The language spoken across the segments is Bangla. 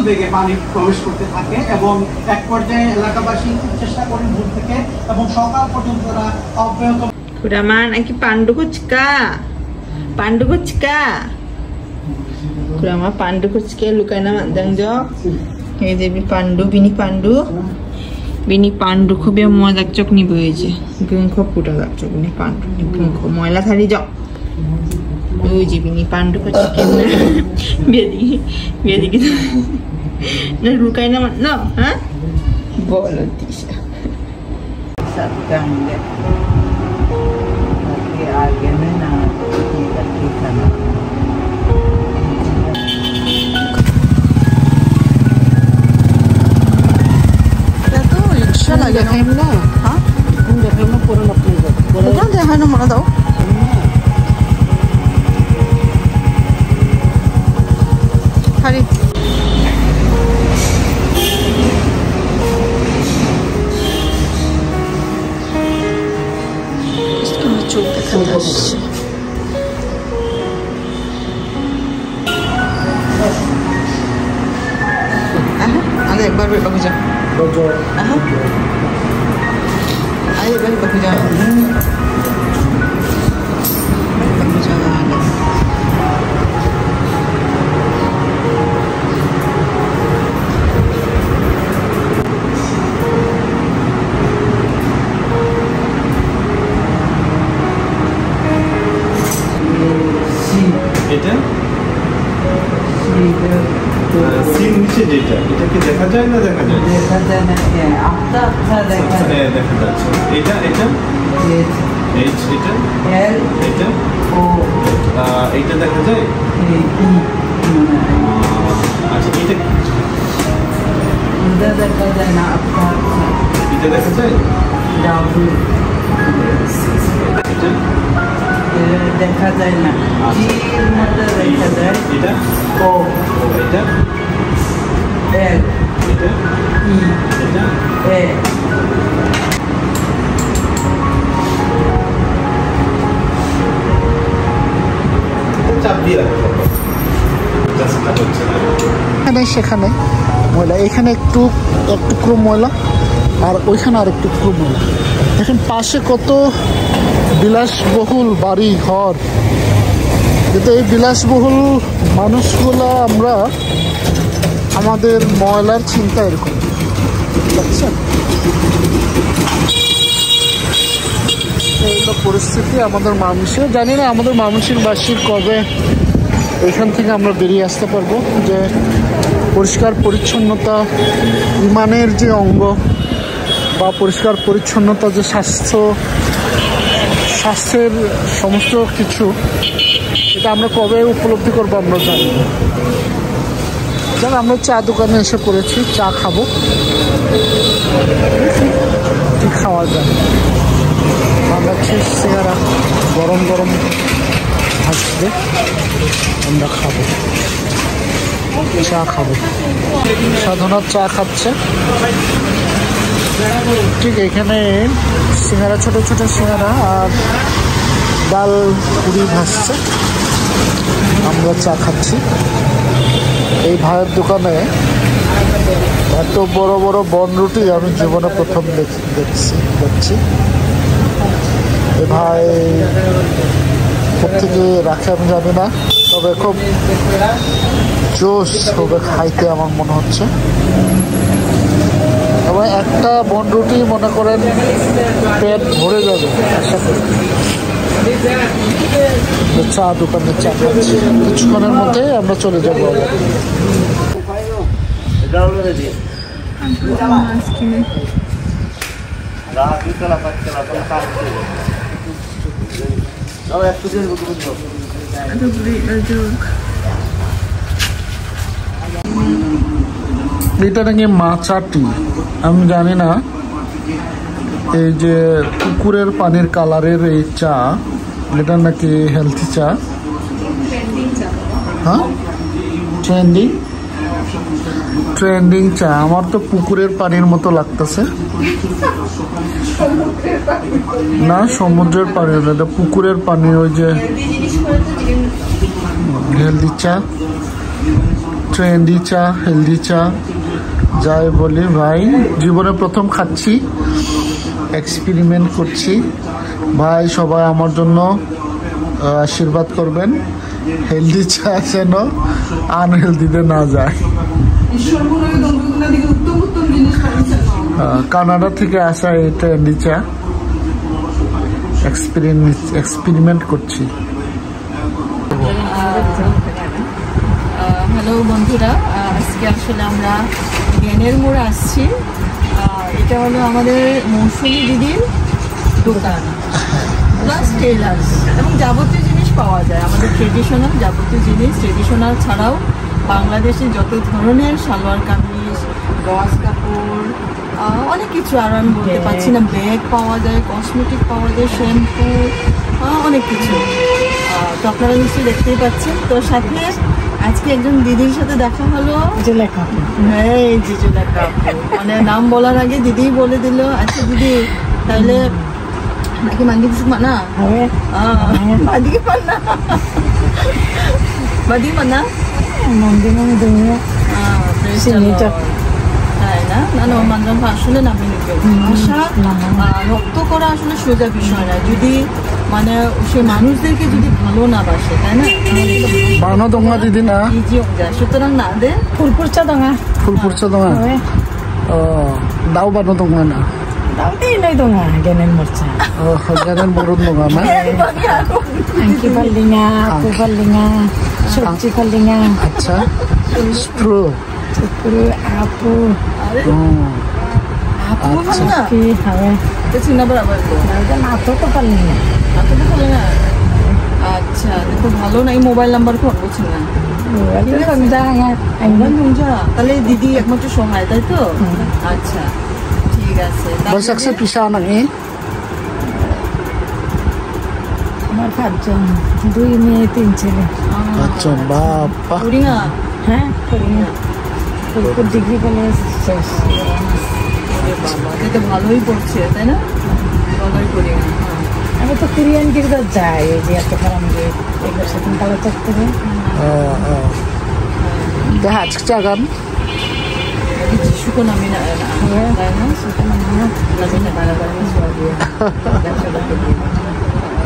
বেগে পানি প্রবেশ করতে থাকে এবং এক পর্যায়ে এলাকাবাসী চেষ্টা করে ভোর থেকে এবং সকাল পর্যন্ত অব্যাহত Kuraman aki pandu kuchka Kurama pandu kuchke lukana mandang jo এই যে বিনি পান্ডু খুবই মজাক চোখ নি বইছে গুং খুব পুটা গাছ চোখ নি পান্ডু গুং খুব ময়লা থারি যাও ওই যে বিনি পান্ডু কুচকে বেদি কি না লুকাই না না হ্যাঁ বলো দিশা সব কামলে आगे में ना खाना तो रिक्शा लगे ना हाँ देखो ना पूरा अपने को देखा ना मना दो हरी চোখ দেখাতে আসছে আরে একবার বাবু যা আরে একবার বাবু যা এটা সিন নিচে যেটা এটা কি দেখা যায় না দেখা যায় না দেখা যাচ্ছে এটা এইচ এটা এল এটা ও এইটা দেখা যায় আচ্ছা এটা দেখা যায় না এটা দেখা যায় এটা দেখা যায় না জির মধ্যে দেখা যায় এটা ও এটা এল এটা ই এটা এ চাপ দিয়ে রাখো সেখানে ময়লা এখানে একটু টুকরো ময়লা আর ওইখানে আর একটু টুকরো ময়লা দেখেন পাশে কত বিলাসবহুল বাড়ি ঘর কিন্তু এই বিলাসবহুল মানুষগুলো আমরা আমাদের ময়লার চিন্তা এরকম বুঝছেন এই হলো পরিস্থিতি আমাদের মানুষের জানি না আমাদের মানুষের বাসীর কবে এখান থেকে আমরা বেরিয়ে আসতে পারবো যে পরিষ্কার পরিচ্ছন্নতা ইমানের যে অঙ্গ বা পরিষ্কার পরিচ্ছন্নতা যে স্বাস্থ্যের সমস্ত কিছু এটা আমরা কবে উপলব্ধি করবো আমরা জানি যেন আমরা চা দোকানে এসে পড়েছি চা খাবো কি খাওয়া যায় বাংলাদেশের চেহারা গরম গরম আসবে আমরা খাবো চা খাবো। সাধনা চা খাচ্ছে। ঠিক এখানে সিঙ্গারা, ছোট ছোট সিঙ্গারা আর ডাল পুরি ভাসছে, আমরা চা খাচ্ছি। এই ভাইয়ের দোকানে এত বড় বড় বনরুটি আমি জীবনে প্রথম দেখছি। এই ভাই কোথেকে রাখে আমি জানি না, তবে খুব জোশ হবে খাইতে আমার মনে হচ্ছে। তবে একটা বনরুটি মনে করেন পেট ভরে যাবে আশা করি। চা দোকানে চা খাচ্ছি, কিছুক্ষণের মধ্যে আমরা চলে যাবো। এটা নাকি মাচা টি, আমি জানি না। এই যে পুকুরের পানির কালারের এই চা, এটা নাকি হেলথি চা। হ্যাঁ, ট্রেন্ডিং চা। আমার তো পুকুরের পানির মতো লাগতেছে। না, সমুদ্রের পানি না, এটা পুকুরের পানি। ওই যে হেলদি চা, ট্রেন্ডি চা, হেলদি চা, যাই বলি ভাই, জীবনে প্রথম খাচ্ছি, এক্সপেরিমেন্ট করছি। ভাই সবাই আমার জন্য আশীর্বাদ করবেন, হেলদি চা যেন আনহেলদিতে না যায়। কানাডা থেকে আসা এই ট্রেন্ডি চা, এক্সপেরিমেন্ট করছি। হ্যালো বন্ধুরা, আজকে আসলে আমরা জ্ঞানের মোড়ে আসছি। এটা হলো আমাদের মৌসুমী দিদির দোকান প্লাস টেলার্স, এবং যাবতীয় জিনিস পাওয়া যায়। আমাদের ট্রেডিশনাল যাবতীয় জিনিস, ট্রেডিশনাল ছাড়াও বাংলাদেশে যত ধরনের সালোয়ার কামিজ, গজ কাপড়, অনেক কিছু, আর আমি বলতে পারছি না, ব্যাগ পাওয়া যায়, কসমেটিক পাওয়া যায়, শ্যাম্পু, অনেক কিছু। তো আপনারা নিশ্চয়ই দেখতেই পাচ্ছেন। তো সাথে আজকে একজন দিদির সাথে দেখা হলো, হ্যাঁ এই যে জুলেখা আপু, মানে নাম বলার আগে দিদি বলে দিল। আচ্ছা দিদি, তাহলে নাকি mandi busuk mana? Mandi mana? Mandi mana? Mandi mana dunia? Sini cak. তাই না? না না, মানলাম আসলে নামে নিতে ভাষা রক্ত করা আসলে সোজা বিষয় না। যদি মানে সেই মানুষদেরকে যদি ভালো না বাসে, তাই না? বানো দঙ্গা দিদি না ইজি হয়ে যায়। সুতরাং না দে Purpurca dong ah. ফুলপুরছা দঙ্গা। দাও বানো দঙ্গা না। Tapi ini dong ah, ganen merca. গানের বরণ দঙ্গা না। Angki palinga, aku palinga, subji palinga. আচ্ছা, স্ট্রো। Syukur aku. আপু ভালো না? Ki hawe. তো চিনা বরাবর তো Dan aku tuh palinga. আপু তো ভালো না। আচ্ছা দেখো, ভালো না, এই মোবাইল নাম্বার কোন বলছি না। Itu kan jangan. Mobile numja, তাহলে দিদি একমাত্র সহায়, তাই তো? আচ্ছা ঠিক আছে। বৈশাখ সে পিসা নাকি? আমার 5 জন, 2 মেয়ে 3 ছেলে। আচ্ছা, বাবা। পুরিঙা হ্যাঁ, করিনা। ফুলপুর ডিগ্রি কলেজ শেষ। এটা ভালোই পড়ছে, তাই না? ভালোই পুরিঙা। আমি তো কোরিয়ান গির্জা যাই, এই যে এত খারাপ যে একবার সেদিন কালো থাকতে হবে। দেখা আজকে চাগান। Jisuko namin na tayo na. Suko namin na. Kasi nakalabas na siya.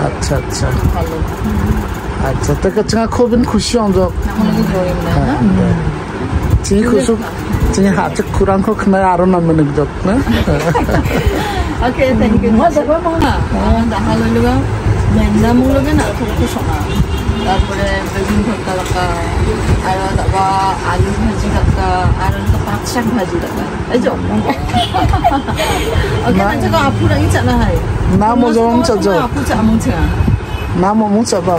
আচ্ছা আচ্ছা Hello. আচ্ছা, তাকে চিঙা খুব খুশি অঞ্জক। Nakulagi drawing na. চিঙি খুশি, চিঙি হাতে কুরাংখো খানায় আরো নামে নিকজক না। Okay, thank you. Masarap mo. Dahil luga, menda mo luga na খুব শোনা। তারপরে বেগুন ভর্তা কাকা, আর তারপর আলু ভাজি কাকা, আর পাঁচ শাক ভাজি কাকা, এই যে ওকে না তো আপু রাই চানা হয় না মজম চাজো আপু চা মুছা না মমু চাবা।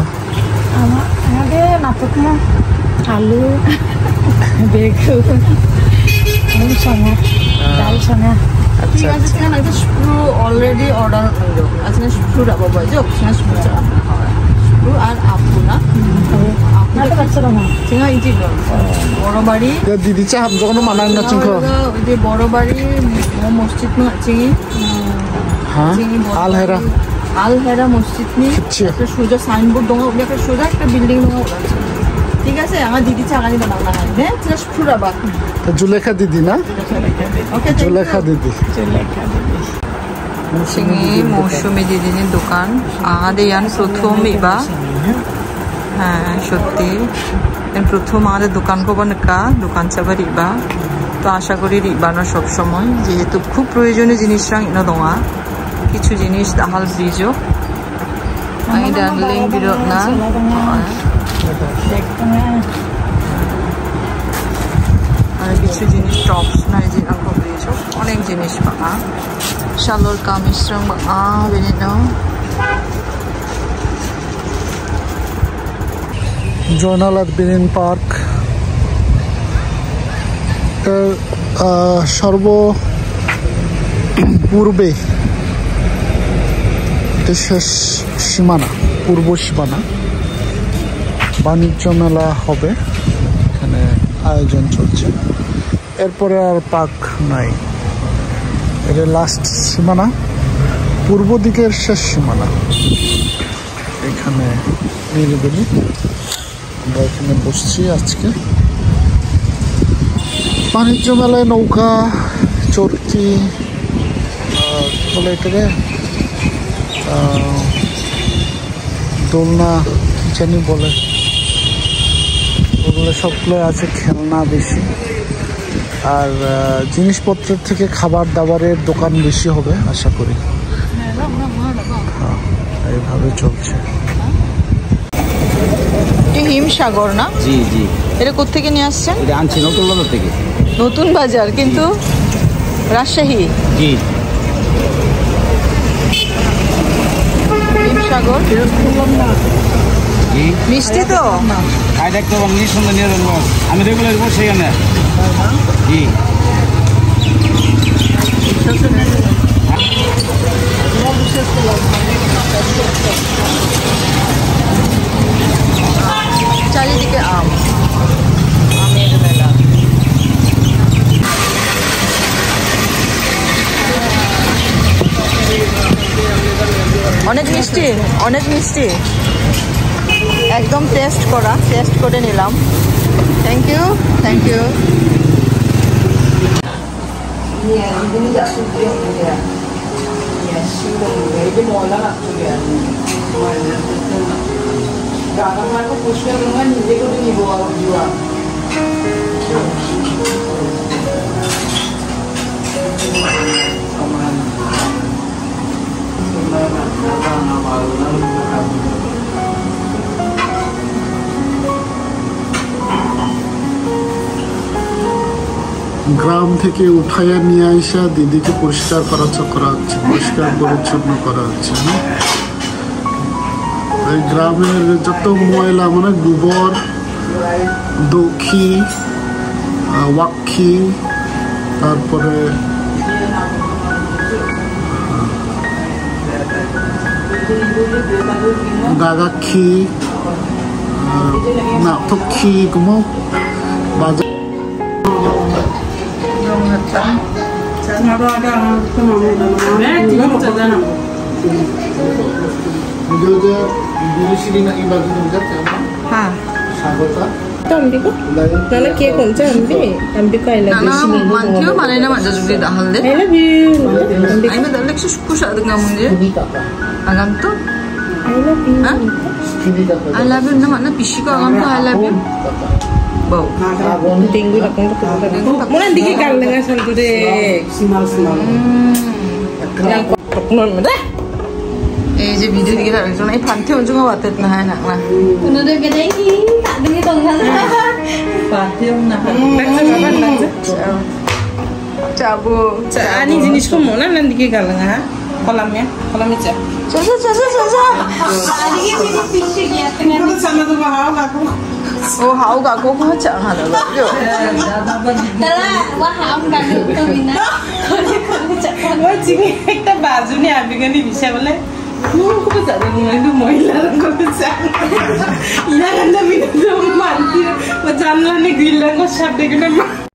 আমাদের নাটক না আলু বেগুন আলু সঙ্গে ডাল সঙ্গে। ঠিক আছে, সেখানে একটা স্প্রু অলরেডি অর্ডার করলো। আজকে স্প্রু রাখবো বয় যোগ, সেখানে স্প্রু চালানো হয়। স্প্রু আর আপু না, Ada baca mah. Cengah ini juga. Borobari. Ya Didi cah যখন মানায় না চিংখ ওই যে বড়বাড়ি মসজিদ না চিংই হ্যাঁ আল হেরা আল-হেরা মসজিদ নি একটা সোজা সাইনবোর্ড দङ উনি একটা সোজা একটা বিল্ডিং দङ ঠিক আছে আমার দিদি চাগানি বানাও না হ্যাঁ জাস্ট পুরাবা জুলেখা দিদি না ওকে জুলেখা দিদি চিংই মৌসুমী দিদির দোকান আমাদের ইয়ান প্রথম ইবা হ্যাঁ সত্যি প্রথম আমাদের দোকান কোবানকা দোকান চাবার ইবা তো আশা করি রিবানো সবসময় যেহেতু খুব প্রয়োজনীয় জিনিস রাং ইনো দঙা কিছু জিনিস দাহাল ব্রিজও আমি ডার্লিং বিরত না আর কিছু জিনিস টপস নাই যে আঙ্কো ব্রিজও অনেক জিনিস পাওয়া শালোর কামিজ রং বাঙা বেনিনো জয়নাল আবেদিন পার্ক সর্ব পূর্বে শেষ সীমানা পূর্ব সীমানা বাণিজ্য মেলা হবে এখানে আয়োজন চলছে এরপরে আর পার্ক নাই এটা লাস্ট সীমানা পূর্ব দিকের শেষ সীমানা এখানে নিরিবিলি আমরা এখানে বসছি আজকে বাণিজ্য মেলায় নৌকা চরকি বলে এটাকে দোলনা কি জানি বলে ওগুলো সবগুলো আছে খেলনা বেশি আর জিনিসপত্রের থেকে খাবার দাবারের দোকান বেশি হবে আশা করি হ্যাঁ এইভাবে চলছে হিমসাগর না জি জি এটা কোত্থেকে নিয়ে আসছেন এটা আনছি নতুন বাজার থেকে নতুন বাজার কিন্তু রাজশাহী জি হিমসাগর জি মিষ্টি তো খাই দেখতে পাবেন নিয়ে সুন্দর নিয়ে যাবো আমি রেগুলার বসে এখানে জি চারিদিকে আমের মেলা অনেক মিষ্টি অনেক মিষ্টি একদম টেস্ট করে নিলাম থ্যাংক ইউ গ্রাম থেকে উঠাইয়া নিয়ে আইসা দিদিকে পরিষ্কার করা হচ্ছে পরিষ্কার পরিচ্ছন্ন করা হচ্ছে এই গ্রামের যত ময়লা মানে গোবর দখি ওয়াক্ষি তারপরে গাগাক্ষি না থক্ষি গুমো বাজার Nana kia konca ambi ko I love you. 만티오 말에나 맞아 주게 나 할래. I love you. 아니면 날 렉시 슈쿠샤 등가 문제. 아감 또? I love you. I love you 나 맞나 비시가 아감 또 I love you. 뭐? Tinggu akong to. Muna diki kalanga santu de. Yang koknon mo deh. এই যে ভিডিও দিকে একজন এই ফান্তি অঞ্জুঙা বাতেত না হয় না না Udah gede ini, tak dengi tongkat. Pahyong na. Naksa চাবো ani jenis ko muna nandiki kalanga ha. Kolamnya ca. 자자자자자자 Tadi ini fisik ya, tengah. Sama tuh mahal aku. 오 하오가 고고 하지 않아 요 Dala, wah am kan itu mina. Wah, jingi ekta baju ni abi gani bisa bole. Kung sa rin mo ito mo ilarang ko sa ilarang na minadong mantir. Majan lang ni Gwilang ko siya. Dito naman.